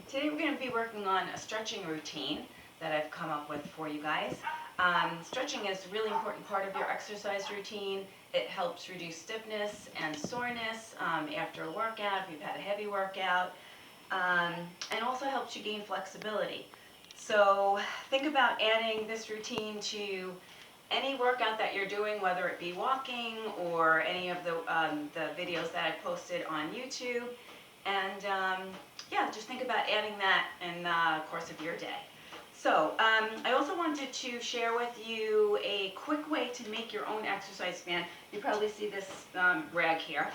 Today we're going to be working on a stretching routine that I've come up with for you guys. Stretching is a really important part of your exercise routine. It helps reduce stiffness and soreness after a workout, if you've had a heavy workout, and also helps you gain flexibility. So think about adding this routine to any workout that you're doing, whether it be walking or any of the videos that I posted on YouTube. And yeah, just think about adding that in the course of your day. So I also wanted to share with you a quick way to make your own exercise band. You probably see this rag here.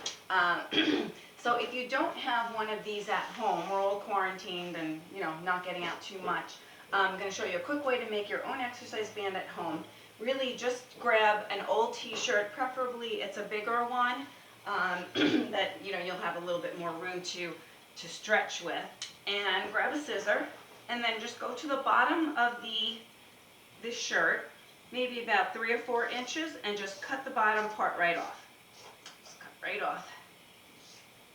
So if you don't have one of these at home, we're all quarantined and not getting out too much. I'm going to show you a quick way to make your own exercise band at home. Really just grab an old t-shirt, preferably it's a bigger one that you'll have a little bit more room to stretch with, and grab a scissor and then just go to the bottom of this shirt, maybe about 3 or 4 inches, and just cut the bottom part right off. Just cut right off.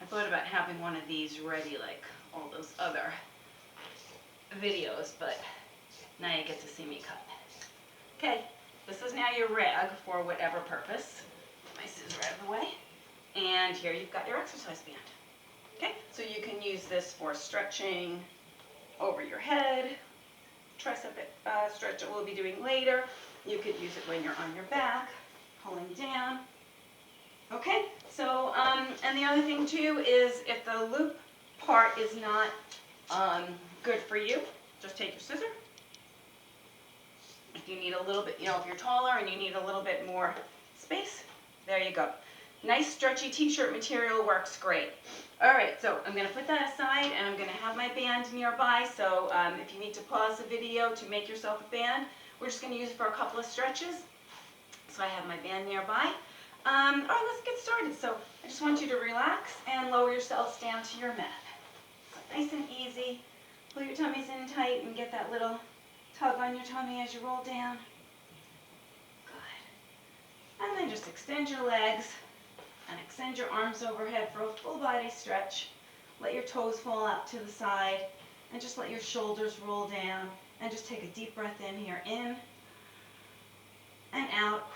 I thought about having one of these ready like all those other videos, but now you get to see me cut. Okay, this is now your rag for whatever purpose. Put my scissor out of the way. And here you've got your exercise band. Okay, so you can use this for stretching over your head, tricep stretch that we'll be doing later. You could use it when you're on your back, pulling down. Okay, so, and the other thing too is if the loop part is not good for you, just take your scissor. If you need a little bit, if you're taller and you need a little bit more space, there you go. Nice stretchy t-shirt material works great. All right, so I'm going to put that aside and I'm going to have my band nearby. So if you need to pause the video to make yourself a band, we're just going to use it for a couple of stretches. So I have my band nearby. All right, let's get started. So I just want you to relax and lower yourselves down to your mat. So nice and easy. Pull your tummies in tight and get that little tug on your tummy as you roll down. Good. And then just extend your legs and extend your arms overhead for a full body stretch. Let your toes fall out to the side and just let your shoulders roll down. And just take a deep breath in here, in and out.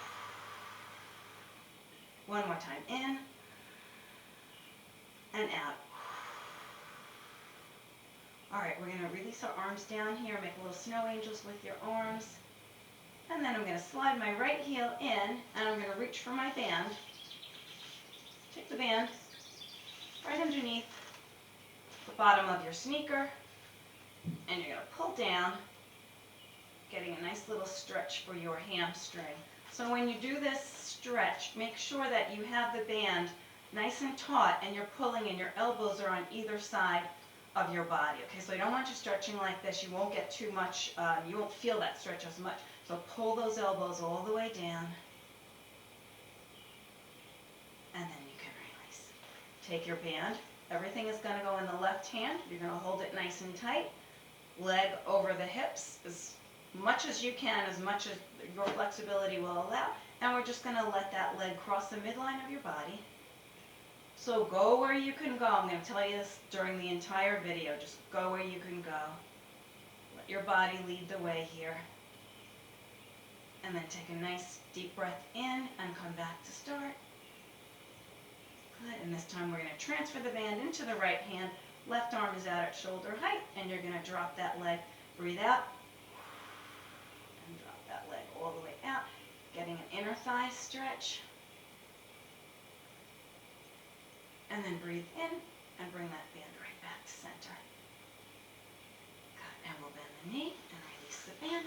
One more time, in and out. All right, we're going to release our arms down here, make little snow angels with your arms. And then I'm going to slide my right heel in, and I'm going to reach for my band. Take the band right underneath the bottom of your sneaker, and you're going to pull down, getting a nice little stretch for your hamstring. So when you do this stretch, make sure that you have the band nice and taut, and you're pulling and your elbows are on either side of your body. Okay, so you don't want you stretching like this. You won't get too much, you won't feel that stretch as much. So pull those elbows all the way down, and then you can release. Take your band. Everything is going to go in the left hand. You're going to hold it nice and tight. Leg over the hips as much as you can, as much as your flexibility will allow. And we're just going to let that leg cross the midline of your body. So go where you can go. I'm going to tell you this during the entire video. Just go where you can go. Let your body lead the way here. And then take a nice deep breath in and come back to start. Good. And this time we're going to transfer the band into the right hand. Left arm is out at shoulder height, and you're going to drop that leg. Breathe out. And drop that leg all the way out. Getting an inner thigh stretch. And then breathe in and bring that band right back to center. Good. And we'll bend the knee and release the band.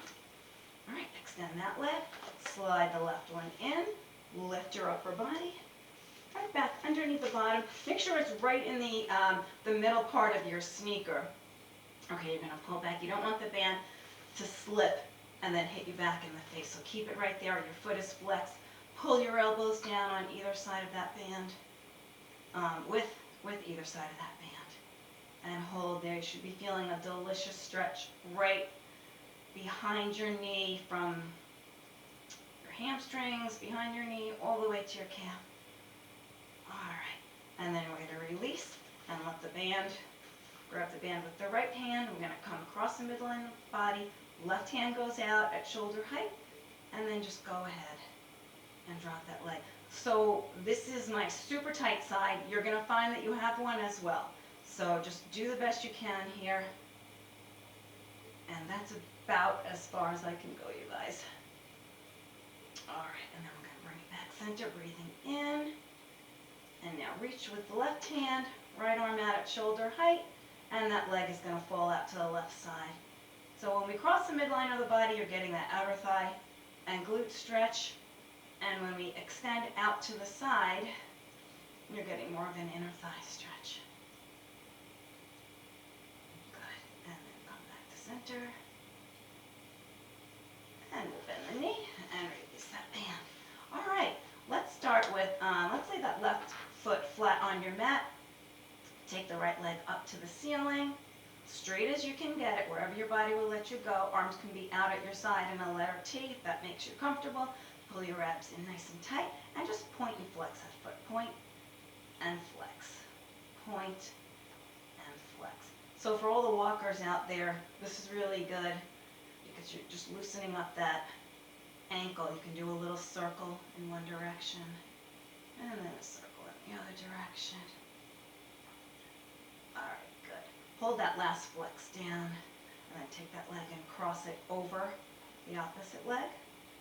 All right, extend that leg. Slide the left one in. Lift your upper body. Right back underneath the bottom. Make sure it's right in the middle part of your sneaker. Okay, you're going to pull back. You don't want the band to slip and then hit you back in the face. So keep it right there. Your foot is flexed. Pull your elbows down on either side of that band. With either side of that band. And hold there. You should be feeling a delicious stretch right behind your knee, from your hamstrings, behind your knee, all the way to your calf. All right. And then we're going to release and let the band Grab the band with the right hand. We're going to come across the midline of the body. Left hand goes out at shoulder height, and then just go ahead and drop that leg. So this is my super tight side. You're going to find that you have one as well. So just do the best you can here. And that's about as far as I can go, you guys. All right, and then we're going to bring it back center, breathing in. And now reach with the left hand, right arm out at shoulder height, and that leg is going to fall out to the left side. So when we cross the midline of the body, you're getting that outer thigh and glute stretch. And when we extend out to the side, you're getting more of an inner thigh stretch. Good. And then come back to center. And we'll bend the knee and release that band. All right, let's start with, let's lay that left foot flat on your mat. Take the right leg up to the ceiling, straight as you can get it, wherever your body will let you go. Arms can be out at your side in a letter T if that makes you comfortable. Pull your abs in nice and tight, and just point and flex that foot. Point and flex. Point and flex. So for all the walkers out there, this is really good because you're just loosening up that ankle. You can do a little circle in one direction, and then a circle in the other direction. All right, good. Hold that last flex down, and then take that leg and cross it over the opposite leg.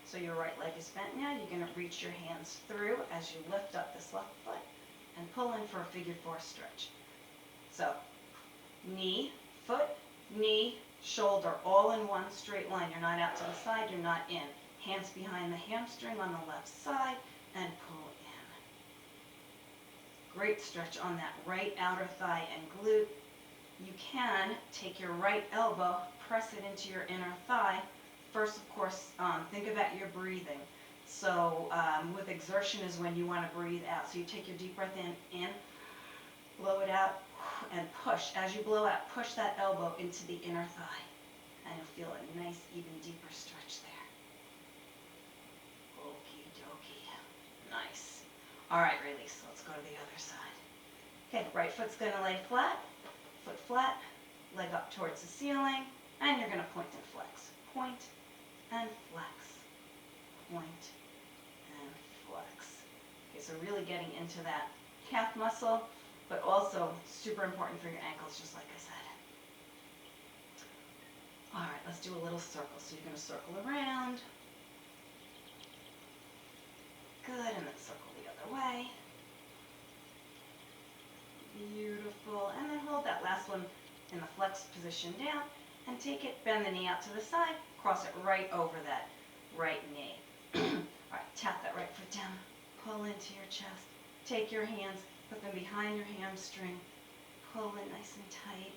So your right leg is bent now. You're going to reach your hands through as you lift up this left foot and pull in for a figure four stretch. So knee, foot, knee, shoulder, all in one straight line. You're not out to the side, you're not in. Hands behind the hamstring on the left side and pull in. Great stretch on that right outer thigh and glute. You can take your right elbow, press it into your inner thigh. First, of course, think about your breathing. So with exertion is when you want to breathe out. So you take your deep breath in, blow it out, and push. As you blow out, push that elbow into the inner thigh. And you'll feel a nice, even deeper stretch there. Okie dokie. Nice. All right, release. Let's go to the other side. Okay, right foot's going to lay flat, foot flat, leg up towards the ceiling, and you're going to point and flex. Point and flex. Point and flex. Okay, so really getting into that calf muscle, but also super important for your ankles, just like I said. All right, let's do a little circle. So you're going to circle around. Good, and then circle the other way. Beautiful. And then hold that last one in the flex position down and take it, bend the knee out to the side, cross it right over that right knee. All right, tap that right foot down, pull into your chest. Take your hands, put them behind your hamstring, pull in nice and tight.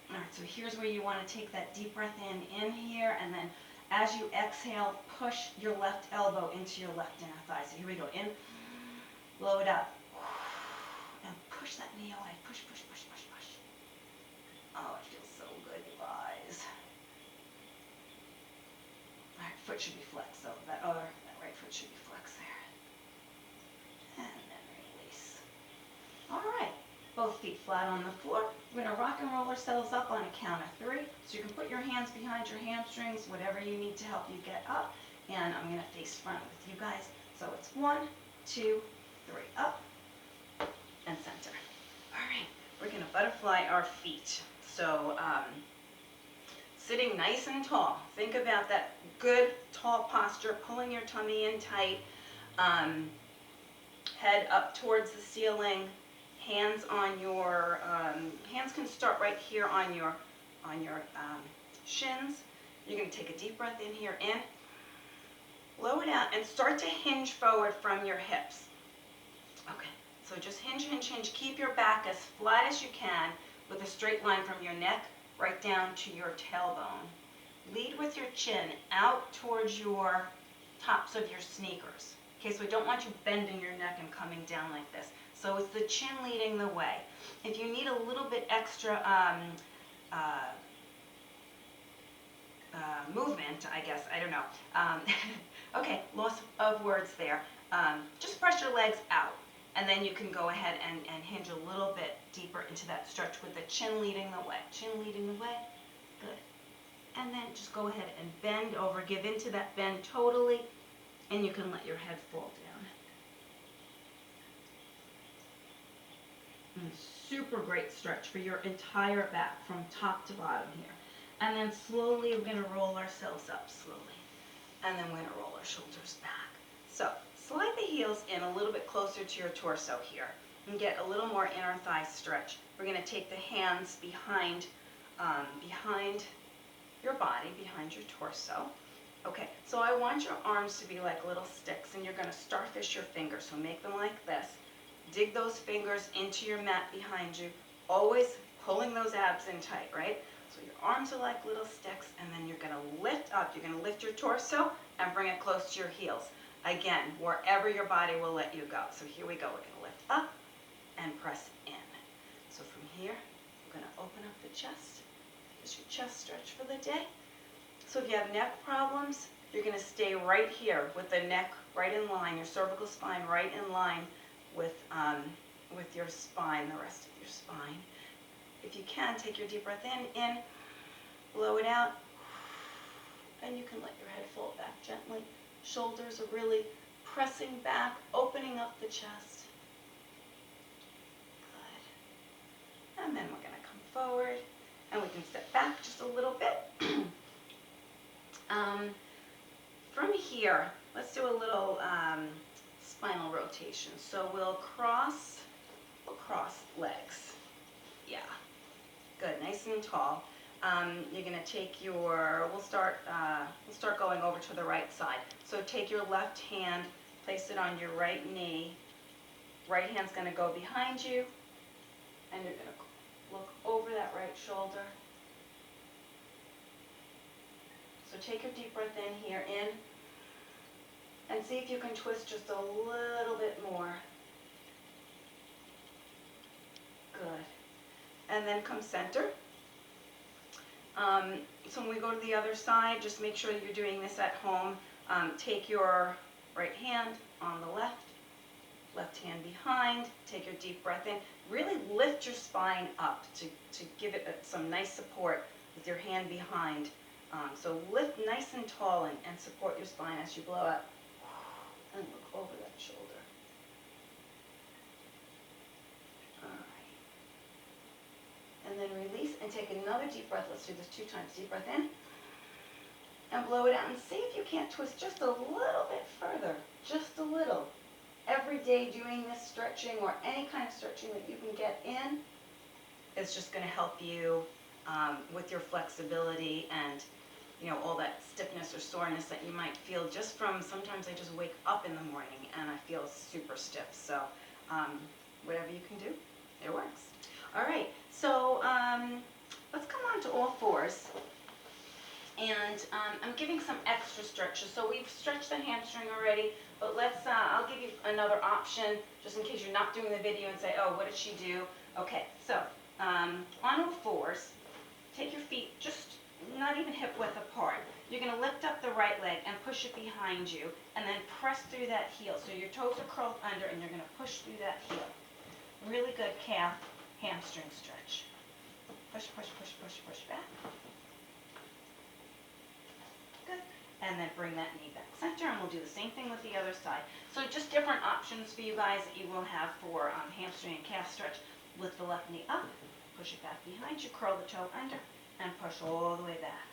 All right, so here's where you want to take that deep breath in here, and then as you exhale, push your left elbow into your left inner thigh. So here we go, in, blow it out, and push that knee away. Push, push, push, push, push. Oh, it feels so good, you guys. All right, foot should be flexed, so that right foot should be flexed there. And then release. All right, both feet flat on the floor. We're going to rock and roll ourselves up on a count of 3. So you can put your hands behind your hamstrings, whatever you need to help you get up. And I'm going to face front with you guys. So it's 1, 2, 3, up and center. All right, we're going to butterfly our feet. So sitting nice and tall. Think about that good tall posture, pulling your tummy in tight, head up towards the ceiling, hands on your, hands can start right here on your shins. You're going to take a deep breath in here, in, blow it out, and start to hinge forward from your hips. Okay, so just hinge, hinge, hinge. Keep your back as flat as you can with a straight line from your neck right down to your tailbone. Lead with your chin out towards your tops of your sneakers. Okay, so I don't want you bending your neck and coming down like this. So it's the chin leading the way. If you need a little bit extra movement, I guess, I don't know. Okay, loss of words there. Just press your legs out And then you can go ahead and hinge a little bit deeper into that stretch with the chin leading the way. Chin leading the way. Good. And then just go ahead and bend over. Give into that bend totally. And you can let your head fall down. And super great stretch for your entire back from top to bottom here. And then slowly we're going to roll ourselves up slowly. And then we're going to roll our shoulders back. So slide the heels in a little bit closer to your torso here and get a little more inner thigh stretch. We're going to take the hands behind your body, behind your torso. Okay, so I want your arms to be like little sticks, and you're going to starfish your fingers. So make them like this. Dig those fingers into your mat behind you, always pulling those abs in tight, right? So your arms are like little sticks, and then you're going to lift up. You're going to lift your torso and bring it close to your heels. Again, wherever your body will let you go. So here we go. We're going to lift up and press in. So from here, we're going to open up the chest. Here's your chest stretch for the day. So if you have neck problems, you're going to stay right here with the neck right in line, your cervical spine right in line with your spine, the rest of your spine. If you can, take your deep breath in, blow it out, and you can let your head fall back gently. Shoulders are really pressing back, opening up the chest. Good. And then we're going to come forward, and we can step back just a little bit. From here, let's do a little spinal rotation. So we'll cross legs. Yeah. Good, nice and tall. You're going to take we'll start going over to the right side. So take your left hand, place it on your right knee. Right hand's going to go behind you, and you're going to look over that right shoulder. So take a deep breath in here, and see if you can twist just a little bit more. Good. And then come center. So when we go to the other side, just make sure that you're doing this at home. Take your right hand on the left hand behind, take your deep breath in. Really lift your spine up to give it some nice support with your hand behind. So lift nice and tall and support your spine as you blow out. And look over that shoulder. All right. And then release and take another deep breath. Let's do this 2 times. Deep breath in. And blow it out. And see if you can't twist just a little bit further. Just a little. Every day doing this stretching or any kind of stretching that you can get in is just going to help you with your flexibility and all that stiffness or soreness that you might feel just from, sometimes I just wake up in the morning and I feel super stiff. So whatever you can do, it works. All right, so let's come on to all fours. And I'm giving some extra stretches. So we've stretched the hamstring already, but I'll give you another option just in case you're not doing the video and say, oh, what did she do? Okay, so on all fours, take your feet just not even hip width apart. You're going to lift up the right leg and push it behind you, and then press through that heel. So your toes are curled under, and you're going to push through that heel. Really good calf hamstring stretch. Push, push, push, push, push back. Good. And then bring that knee back center, and we'll do the same thing with the other side. So just different options for you guys that you will have for hamstring and calf stretch. Lift the left knee up, push it back behind you, curl the toe under, and push all the way back.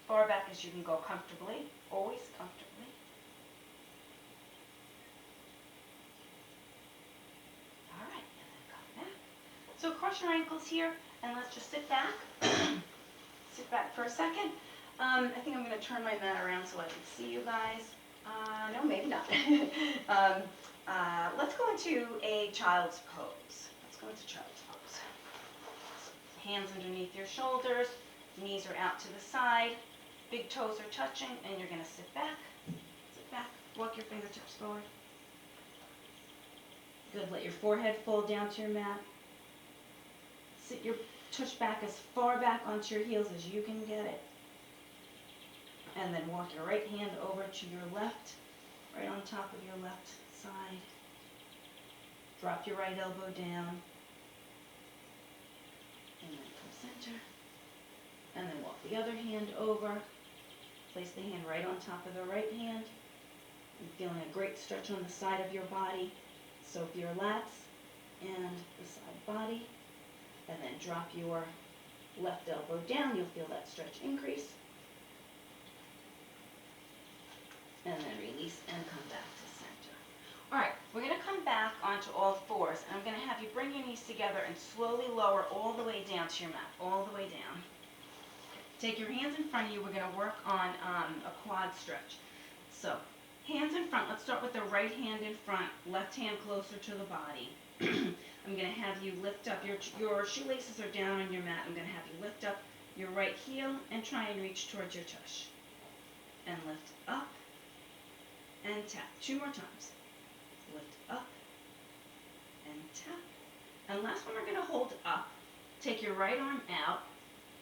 Far back as you can go comfortably, always comfortably. All right, and then come back. So cross your ankles here, and let's just sit back. Sit back for a second. I think I'm going to turn my mat around so I can see you guys. No, maybe not. Let's go into a child's pose. Let's go into child's pose. Hands underneath your shoulders, knees are out to the side, big toes are touching, and you're going to sit back, walk your fingertips forward. Good, let your forehead fold down to your mat. Sit your tush back as far back onto your heels as you can get it. And then walk your right hand over to your left, right on top of your left side. Drop your right elbow down. And then come center. And then walk the other hand over. Place the hand right on top of the right hand. And feeling a great stretch on the side of your body. Soak your lats and the side body. And then drop your left elbow down. You'll feel that stretch increase. And then release and come back to center. All right, we're going to come back onto all fours, and I'm going to have you bring your knees together and slowly lower all the way down to your mat, all the way down. Take your hands in front of you. We're going to work on a quad stretch. So, hands in front. Let's start with the right hand in front, left hand closer to the body. I'm going to have you lift up, your shoelaces are down on your mat. I'm going to have you lift up your right heel and try and reach towards your tush. And lift up and tap. 2 more times. Lift up and tap. And last one, we're going to hold up. Take your right arm out.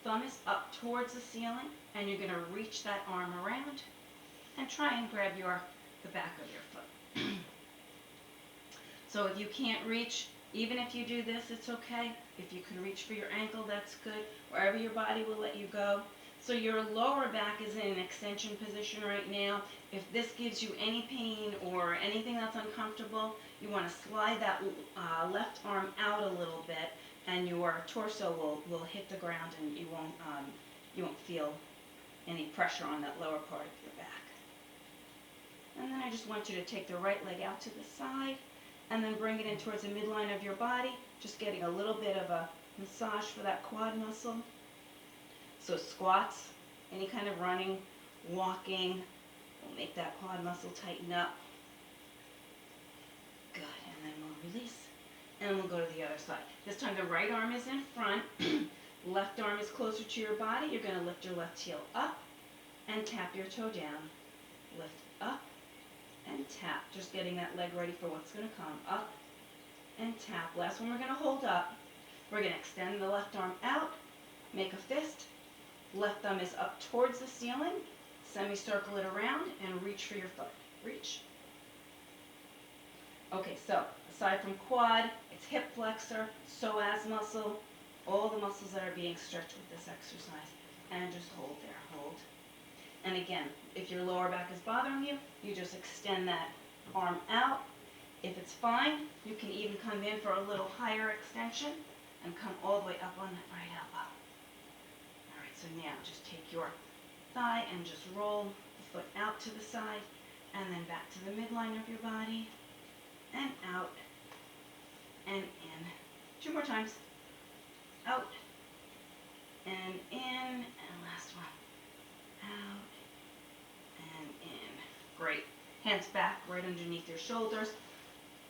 Thumb is up towards the ceiling, and you're going to reach that arm around and try and grab the back of your foot. So if you can't reach, even if you do this, it's okay. If you can reach for your ankle, that's good. Wherever your body will let you go. So your lower back is in an extension position right now. If this gives you any pain or anything that's uncomfortable, you want to slide that left arm out a little bit, and your torso will hit the ground, and you won't feel any pressure on that lower part of your back. And then I just want you to take the right leg out to the side, and then bring it in towards the midline of your body, just getting a little bit of a massage for that quad muscle. So squats, any kind of running, walking, will make that quad muscle tighten up. Good, and then we'll release, and we'll go to the other side. This time the right arm is in front, left arm is closer to your body. You're going to lift your left heel up and tap your toe down. Lift up and tap, just getting that leg ready for what's going to come. Up and tap. Last one we're going to hold up. We're going to extend the left arm out, make a fist. Left thumb is up towards the ceiling. Semicircle it around and reach for your foot. Reach. Okay, so aside from quad, it's hip flexor, psoas muscle, all the muscles that are being stretched with this exercise. And just hold there, hold. And again, if your lower back is bothering you, you just extend that arm out. If it's fine, you can even come in for a little higher extension and come all the way up on that right elbow. All right, so now just take your thigh and just roll the foot out to the side and then back to the midline of your body and out and in. 2 more times. Out and in, and last one. Out and in. Great. Hands back right underneath your shoulders.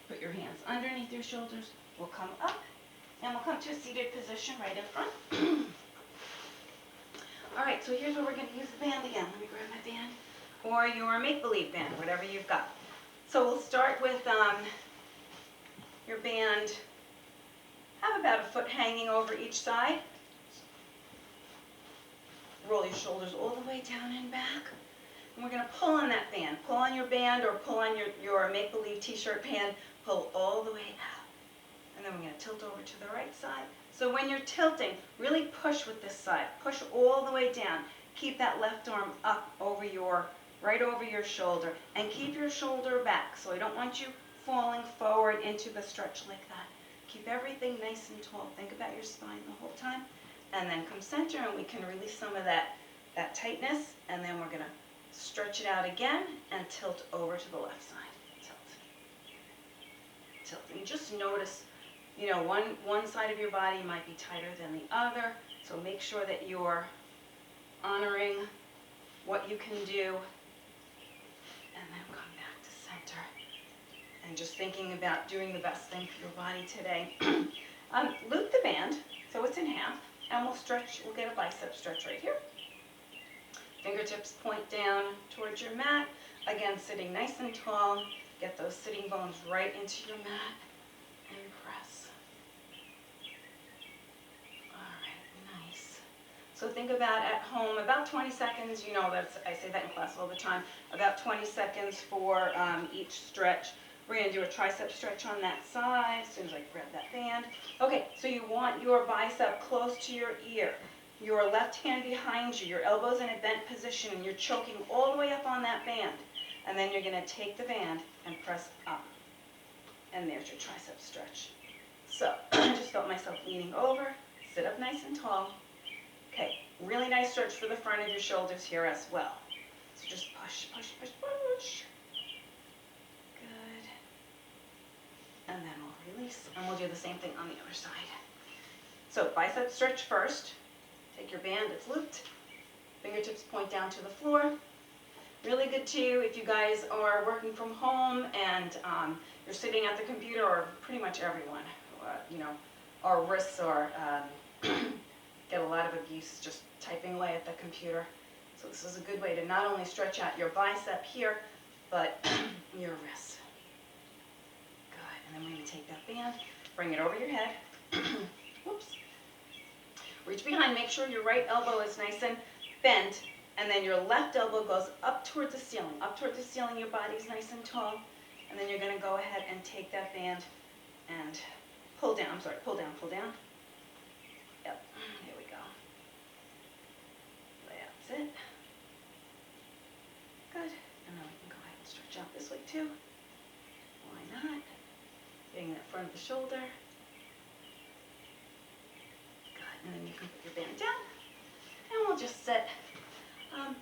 Put your hands underneath your shoulders. We'll come up and we'll come to a seated position right in front. All right, so here's where we're going to use the band again. Let me grab my band, or your make-believe band, whatever you've got. So we'll start with your band. Have about a foot hanging over each side. Roll your shoulders all the way down and back. And we're going to pull on that band. Pull on your band or pull on your make-believe t-shirt band. Pull all the way out. And then we're going to tilt over to the right side. So when you're tilting, really push with this side. Push all the way down. Keep that left arm up right over your shoulder. And keep your shoulder back. So I don't want you falling forward into the stretch like that. Keep everything nice and tall. Think about your spine the whole time. And then come center, and we can release some of that tightness. And then we're going to stretch it out again and tilt over to the left side. Tilt. Tilt. And just notice, you know, one side of your body might be tighter than the other. So make sure that you're honoring what you can do. And then come back to center. And just thinking about doing the best thing for your body today. Loop the band so it's in half. And we'll get a bicep stretch right here. Fingertips point down towards your mat. Again, sitting nice and tall. Get those sitting bones right into your mat and press. All right, nice. So think about at home, about 20 seconds, you know, I say that in class all the time, about 20 seconds for each stretch. We're going to do a tricep stretch on that side as soon as I grab that band. Okay, so you want your bicep close to your ear. Your left hand behind you, your elbows in a bent position, and you're choking all the way up on that band. And then you're going to take the band and press up. And there's your tricep stretch. So, I just felt myself leaning over. Sit up nice and tall. Okay, really nice stretch for the front of your shoulders here as well. So just push, push, push, push. Good. And then we'll release, and we'll do the same thing on the other side. So bicep stretch first. Take your band, it's looped. Fingertips point down to the floor. Really good too if you guys are working from home and you're sitting at the computer, or pretty much everyone. You know, our wrists are get a lot of abuse just typing away at the computer. So this is a good way to not only stretch out your bicep here, but your wrists. Good. And then we're going to take that band, bring it over your head. Whoops. Reach behind. Make sure your right elbow is nice and bent, and then your left elbow goes up towards the ceiling. Up towards the ceiling, your body's nice and tall. And then you're going to go ahead and take that band and pull down. I'm sorry, pull down, pull down. Yep, here we go. That's it. Good. And then we can go ahead and stretch out this way too. Why not? Getting that front of the shoulder. Good. And then you can put your band down. And we'll just set a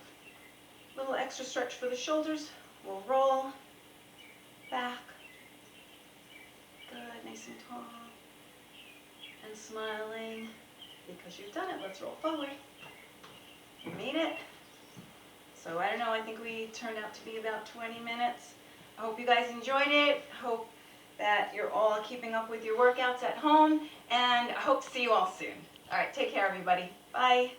little extra stretch for the shoulders. We'll roll back. Good, nice and tall. And smiling. Because you've done it, let's roll forward. You made it. So I don't know, I think we turned out to be about 20 minutes. I hope you guys enjoyed it. Hope that you're all keeping up with your workouts at home. And I hope to see you all soon. All right, take care, everybody. Bye.